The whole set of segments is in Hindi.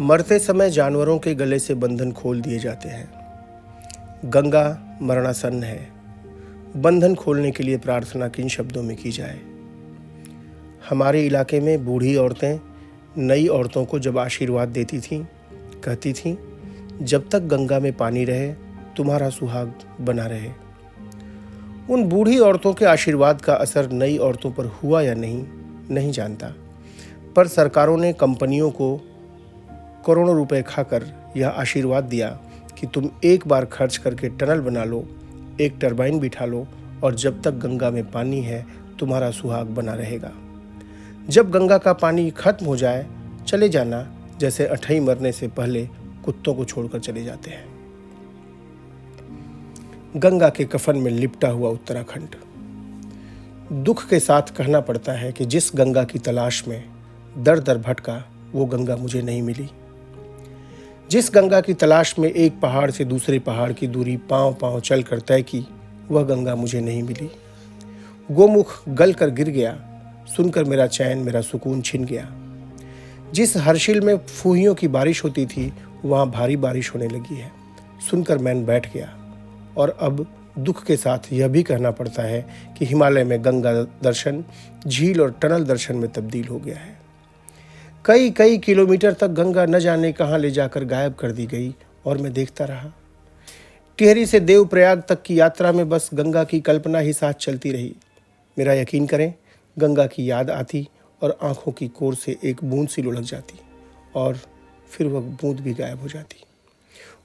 मरते समय जानवरों के गले से बंधन खोल दिए जाते हैं। गंगा मरणासन्न है। बंधन खोलने के लिए प्रार्थना किन शब्दों में की जाए? हमारे इलाके में बूढ़ी औरतें नई औरतों को जब आशीर्वाद देती थीं, कहती थीं, जब तक गंगा में पानी रहे तुम्हारा सुहाग बना रहे। उन बूढ़ी औरतों के आशीर्वाद का असर नई औरतों पर हुआ या नहीं जानता, पर सरकारों ने कंपनियों को करोड़ों रुपए खाकर यह आशीर्वाद दिया कि तुम एक बार खर्च करके टनल बना लो, एक टरबाइन बिठा लो और जब तक गंगा में पानी है तुम्हारा सुहाग बना रहेगा। जब गंगा का पानी खत्म हो जाए चले जाना, जैसे अठई मरने से पहले कुत्तों को छोड़कर चले जाते हैं। गंगा के कफन में लिपटा हुआ उत्तराखंड। दुख के साथ कहना पड़ता है कि जिस गंगा की तलाश में दर दर भटका वो गंगा मुझे नहीं मिली। जिस गंगा की तलाश में एक पहाड़ से दूसरे पहाड़ की दूरी पांव पांव चल कर तय की, वह गंगा मुझे नहीं मिली। गोमुख गल कर गिर गया, सुनकर मेरा चैन मेरा सुकून छिन गया। जिस हर्षिल में फूहियों की बारिश होती थी वहाँ भारी बारिश होने लगी है, सुनकर मैं बैठ गया। और अब दुख के साथ यह भी कहना पड़ता है कि हिमालय में गंगा दर्शन झील और टनल दर्शन में तब्दील हो गया है। कई कई किलोमीटर तक गंगा न जाने कहाँ ले जाकर गायब कर दी गई और मैं देखता रहा। टिहरी से देवप्रयाग तक की यात्रा में बस गंगा की कल्पना ही साथ चलती रही। मेरा यकीन करें, गंगा की याद आती और आंखों की कोर से एक बूंद सी लुढ़क जाती और फिर वह बूंद भी गायब हो जाती।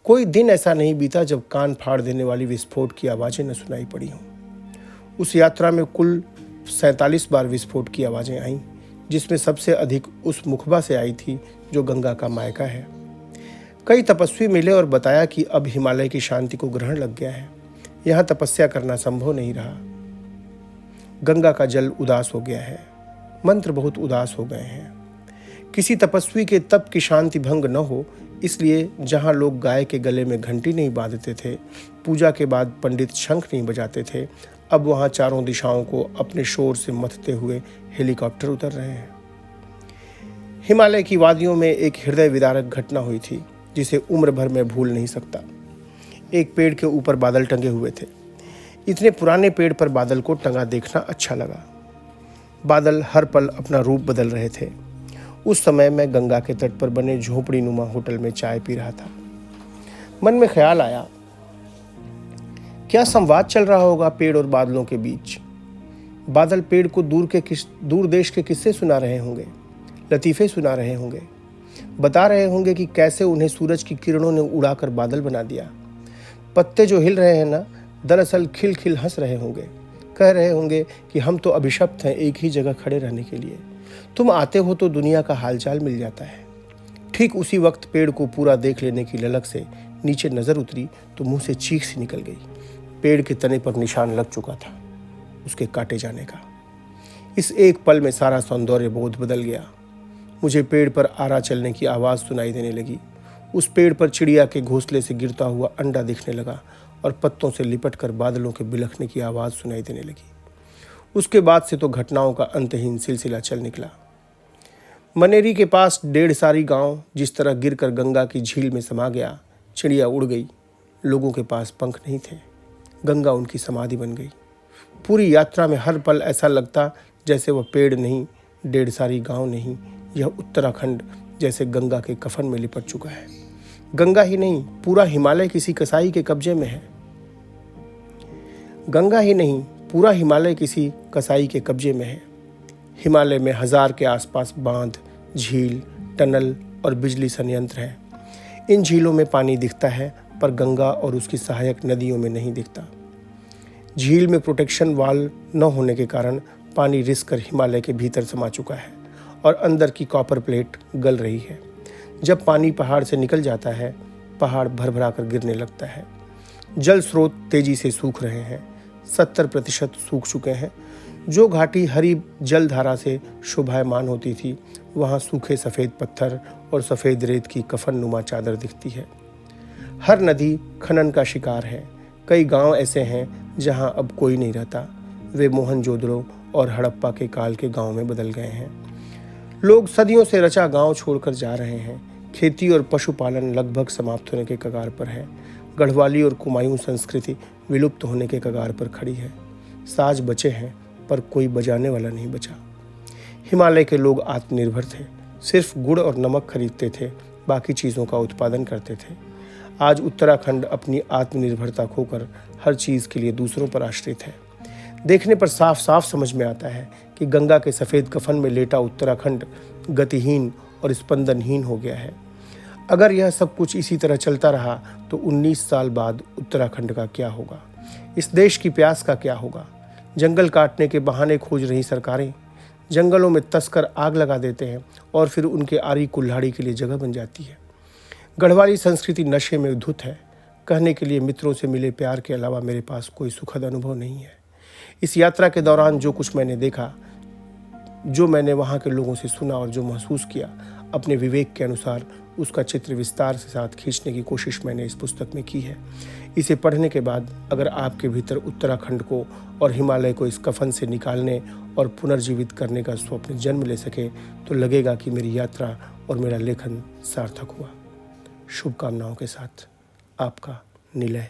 कोई दिन ऐसा नहीं बीता जब कान फाड़ देने वाली विस्फोट की आवाज़ें न सुनाई पड़ी हों। उस यात्रा में कुल 47 बार विस्फोट की आवाज़ें आईं, जिसमें सबसे अधिक उस मुखबा से आई थी जो गंगा का मायका है। कई तपस्वी मिले और बताया कि अब हिमालय की शांति को ग्रहण लग गया है, यहाँ तपस्या करना संभव नहीं रहा। गंगा का जल उदास हो गया है, मंत्र बहुत उदास हो गए हैं। किसी तपस्वी के तप की शांति भंग न हो, इसलिए जहाँ लोग गाय के गले में घंटी नहीं बांधते थे, पूजा के बाद पंडित शंख नहीं बजाते थे, अब वहाँ चारों दिशाओं को अपने शोर से मथते हुए हेलीकॉप्टर उतर रहे हैं। हिमालय की वादियों में एक हृदय विदारक घटना हुई थी जिसे उम्र भर में भूल नहीं सकता। एक पेड़ के ऊपर बादल टंगे हुए थे। इतने पुराने पेड़ पर बादल को टंगा देखना अच्छा लगा। बादल हर पल अपना रूप बदल रहे थे। उस समय मैं गंगा के तट पर बने झोपड़ी नुमा होटल में चाय पी रहा था। मन में ख्याल आया, क्या संवाद चल रहा होगा पेड़ और बादलों के बीच। बादल पेड़ को दूर देश के किस्से सुना रहे होंगे, लतीफ़े सुना रहे होंगे, बता रहे होंगे कि कैसे उन्हें सूरज की किरणों ने उड़ाकर बादल बना दिया। पत्ते जो हिल रहे हैं ना, दरअसल खिल खिल हंस रहे होंगे, कह रहे होंगे कि हम तो अभिशप्त हैं एक ही जगह खड़े रहने के लिए। तुम आते हो तो दुनिया का हालचाल मिल जाता है। ठीक उसी वक्त पेड़ को पूरा देख लेने की ललक से नीचे नजर उतरी तो मुंह से चीख सी निकल गई। पेड़ के तने पर निशान लग चुका था उसके काटे जाने का। इस एक पल में सारा सौंदर्य बोध बदल गया। मुझे पेड़ पर आरा चलने की आवाज़ सुनाई देने लगी। उस पेड़ पर चिड़िया के घोंसले से गिरता हुआ अंडा दिखने लगा और पत्तों से लिपट कर बादलों के बिलखने की आवाज़ सुनाई देने लगी। उसके बाद से तो घटनाओं का अंतहीन सिलसिला चल निकला। मनेरी के पास डेढ़सारी गांव जिस तरह गिरकर गंगा की झील में समा गया, चिड़िया उड़ गई। लोगों के पास पंख नहीं थे, गंगा उनकी समाधि बन गई। पूरी यात्रा में हर पल ऐसा लगता जैसे वह पेड़ नहीं, डेढ़सारी गांव नहीं, यह उत्तराखंड जैसे गंगा के कफन में लिपट चुका है। गंगा ही नहीं, पूरा हिमालय किसी कसाई के कब्जे में है। गंगा ही नहीं, पूरा हिमालय किसी कसाई के कब्जे में है। हिमालय में 1000 के आसपास बांध, झील, टनल और बिजली संयंत्र हैं। इन झीलों में पानी दिखता है पर गंगा और उसकी सहायक नदियों में नहीं दिखता। झील में प्रोटेक्शन वाल न होने के कारण पानी रिस कर हिमालय के भीतर समा चुका है और अंदर की कॉपर प्लेट गल रही है। जब पानी पहाड़ से निकल जाता है, पहाड़ भरभरा कर गिरने लगता है। जल स्रोत तेजी से सूख रहे हैं, 70% सूख चुके हैं। जो घाटी हरी जल धारा से शोभायमान होती थी, वहाँ सूखे सफ़ेद पत्थर और सफ़ेद रेत की कफन नुमा चादर दिखती है। हर नदी खनन का शिकार है। कई गांव ऐसे हैं जहाँ अब कोई नहीं रहता। वे मोहनजोदड़ो और हड़प्पा के काल के गांव में बदल गए हैं। लोग सदियों से रचा गांव छोड़कर जा रहे हैं। खेती और पशुपालन लगभग समाप्त होने के कगार पर है। गढ़वाली और कुमायूं संस्कृति विलुप्त होने के कगार पर खड़ी है। साज बचे हैं पर कोई बजाने वाला नहीं बचा। हिमालय के लोग आत्मनिर्भर थे, सिर्फ गुड़ और नमक खरीदते थे, बाकी चीज़ों का उत्पादन करते थे। आज उत्तराखंड अपनी आत्मनिर्भरता खोकर हर चीज़ के लिए दूसरों पर आश्रित है। देखने पर साफ साफ समझ में आता है कि गंगा के सफ़ेद कफन में लेटा उत्तराखंड गतिहीन और स्पंदनहीन हो गया है। अगर यह सब कुछ इसी तरह चलता रहा तो 19 साल बाद उत्तराखंड का क्या होगा? इस देश की प्यास का क्या होगा? जंगल काटने के बहाने खोज रही सरकारें, जंगलों में तस्कर आग लगा देते हैं और फिर उनके आरी कुल्हाड़ी के लिए जगह बन जाती है। गढ़वाली संस्कृति नशे में धुत है। कहने के लिए मित्रों से मिले प्यार के अलावा मेरे पास कोई सुखद अनुभव नहीं है। इस यात्रा के दौरान जो कुछ मैंने देखा, जो मैंने वहाँ के लोगों से सुना और जो महसूस किया, अपने विवेक के अनुसार उसका चित्र विस्तार से साथ खींचने की कोशिश मैंने इस पुस्तक में की है। इसे पढ़ने के बाद अगर आपके भीतर उत्तराखंड को और हिमालय को इस कफन से निकालने और पुनर्जीवित करने का स्वप्न जन्म ले सके तो लगेगा कि मेरी यात्रा और मेरा लेखन सार्थक हुआ। शुभकामनाओं के साथ आपका निलय।